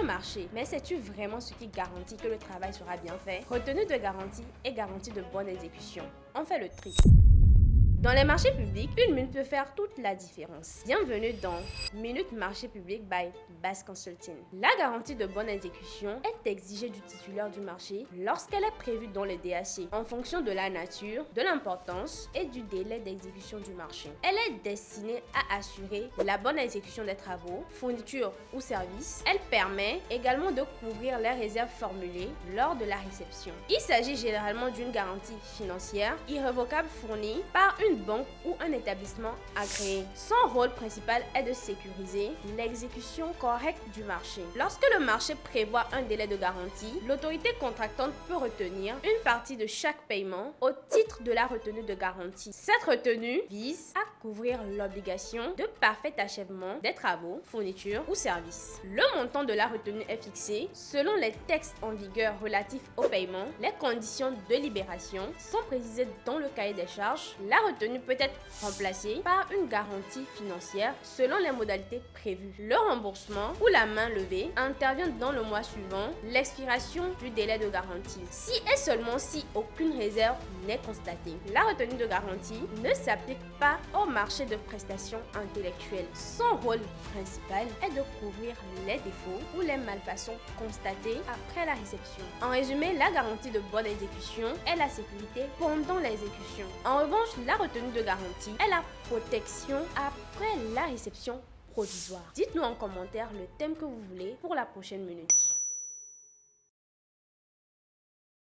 marché, mais sais-tu vraiment ce qui garantit que le travail sera bien fait? Retenue de garantie et garantie de bonne exécution. On fait le tri. Dans les marchés publics, une minute peut faire toute la différence. Bienvenue dans Minute Marché Public by Bass Consulting. La garantie de bonne exécution est exigée du titulaire du marché lorsqu'elle est prévue dans le DAC en fonction de la nature, de l'importance et du délai d'exécution du marché. Elle est destinée à assurer la bonne exécution des travaux, fournitures ou services. Elle permet également de couvrir les réserves formulées lors de la réception. Il s'agit généralement d'une garantie financière irrévocable fournie par une banque ou un établissement agréé. Son rôle principal est de sécuriser l'exécution correcte du marché. Lorsque le marché prévoit un délai de garantie, l'autorité contractante peut retenir une partie de chaque paiement au titre de la retenue de garantie. Cette retenue vise à couvrir l'obligation de parfait achèvement des travaux, fournitures ou services. Le montant de la retenue est fixé selon les textes en vigueur relatifs au paiement. Les conditions de libération sont précisées dans le cahier des charges. La retenue peut être remplacée par une garantie financière selon les modalités prévues. Le remboursement ou la main levée intervient dans le mois suivant l'expiration du délai de garantie. Si et seulement si aucune réserve n'est constatée. La retenue de garantie ne s'applique pas au marché de prestations intellectuelles. Son rôle principal est de couvrir les défauts ou les malfaçons constatées après la réception. En résumé, la garantie de bonne exécution est la sécurité pendant l'exécution. En revanche, la retenue de garantie est la protection après la réception provisoire. Dites-nous en commentaire le thème que vous voulez pour la prochaine minute.